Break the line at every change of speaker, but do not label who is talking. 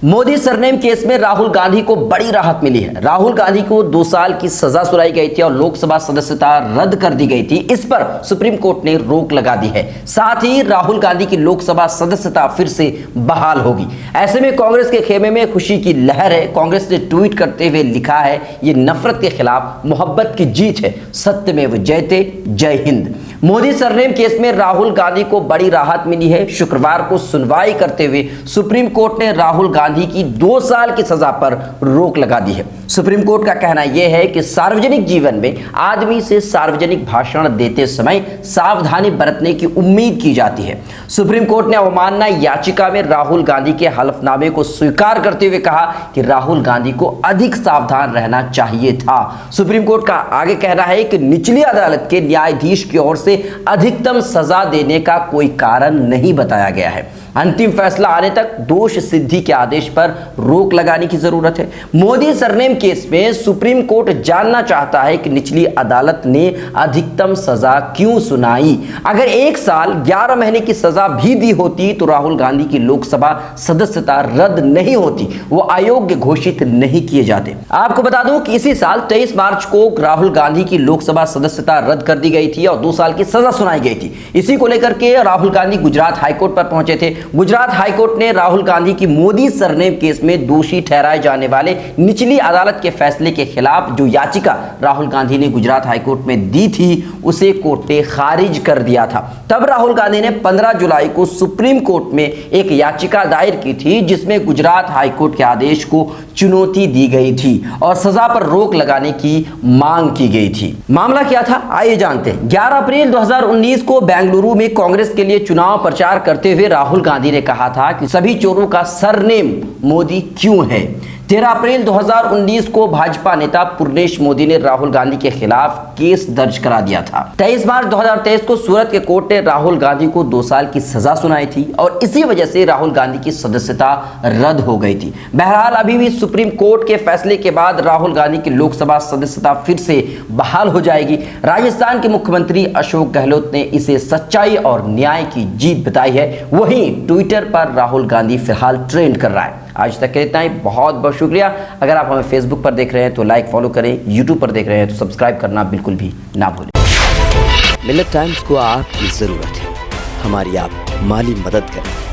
Modi surname case में राहुल गांधी को बड़ी राहत मिली है। राहुल गांधी को 2 साल की सजा सुनाई गई थी और लोकसभा सदस्यता रद्द कर दी गई थी। इस पर सुप्रीम कोर्ट ने रोक लगा दी है। साथ ही राहुल गांधी की लोकसभा सदस्यता फिर से बहाल होगी। ऐसे में कांग्रेस के खेमे में खुशी की लहर है। कांग्रेस ने ट्वीट करते हुए लिखा है, ये नफरत के खिलाफ मोहब्बत की जीत है, सत्यमेव जयते, जय हिंद। मोदी सरनेम केस में राहुल गांधी को बड़ी राहत मिली है। शुक्रवार को सुनवाई करते हुए सुप्रीम कोर्ट ने राहुल गांधी की 2 साल की सजा पर रोक लगा दी है। सुप्रीम कोर्ट का कहना यह है कि सार्वजनिक जीवन में आदमी से सार्वजनिक भाषण देते समय सावधानी बरतने की उम्मीद की जाती है। सुप्रीम कोर्ट ने अवमानना याचिका में राहुल गांधी के हलफनामे को स्वीकार करते हुए कहा कि राहुल गांधी को अधिक सावधान रहना चाहिए था। सुप्रीम कोर्ट का आगे कहना है कि निचली अदालत के न्यायाधीश की ओर से अधिकतम सजा देने का कोई कारण नहीं बताया गया है। अंतिम फैसला आने तक दोष सिद्धि के आदेश पर रोक लगाने की जरूरत है। मोदी सरनेम केस में सुप्रीम कोर्ट जानना चाहता है कि निचली अदालत ने अधिकतम सजा क्यों सुनाई। अगर 1 साल 11 महीने की सजा भी दी होती तो राहुल गांधी की लोकसभा सदस्यता रद्द नहीं होती, वो अयोग्य घोषित नहीं किए जाते। आपको बता दूं कि इसी साल 23 मार्च को राहुल गांधी की लोकसभा सदस्यता रद्द कर दी गई थी और 2 साल की सजा सुनाई गई थी। इसी को लेकर के राहुल गांधी गुजरात हाईकोर्ट पर पहुंचे थे। गुजरात हाईकोर्ट ने राहुल गांधी की मोदी सरनेम केस में दोषी ठहराए जाने वाले निचली अदालत के फैसले के खिलाफ जो याचिका राहुल गांधी ने गुजरात हाईकोर्ट में दी थी, उसे कोर्ट ने खारिज कर दिया था। तब राहुल गांधी ने 15 जुलाई को सुप्रीम कोर्ट में एक याचिका दायर की थी, जिसमें गुजरात हाईकोर्ट के आदेश को चुनौती दी गई थी और सजा पर रोक लगाने की मांग की गई थी। मामला क्या था, आइए जानते हैं। 11 अप्रैल 2019 को बेंगलुरु में कांग्रेस के लिए चुनाव प्रचार करते हुए राहुल गांधी ने कहा था कि सभी चोरों का सरनेम मोदी क्यों है। 13 अप्रैल 2019 को भाजपा नेता पूर्णेश मोदी ने राहुल गांधी के खिलाफ केस दर्ज करा दिया था। 23 मार्च 2023 को सूरत के कोर्ट ने राहुल गांधी को 2 साल की सजा सुनाई थी और इसी वजह से राहुल गांधी की सदस्यता रद्द हो गई थी। बहरहाल अभी भी सुप्रीम कोर्ट के फैसले के बाद राहुल गांधी की लोकसभा सदस्यता फिर से बहाल हो जाएगी। राजस्थान के मुख्यमंत्री अशोक गहलोत ने इसे सच्चाई और न्याय की जीत बताई है। वहीं ट्विटर पर राहुल गांधी फिलहाल ट्रेंड कर रहा है। आज तक के इतना ही, बहुत बहुत शुक्रिया। अगर आप हमें फेसबुक पर देख रहे हैं तो लाइक फॉलो करें, यूट्यूब पर देख रहे हैं तो सब्सक्राइब करना बिल्कुल भी ना भूलें।
मिलेट टाइम्स को आपकी जरूरत है, हमारी आप माली मदद करें।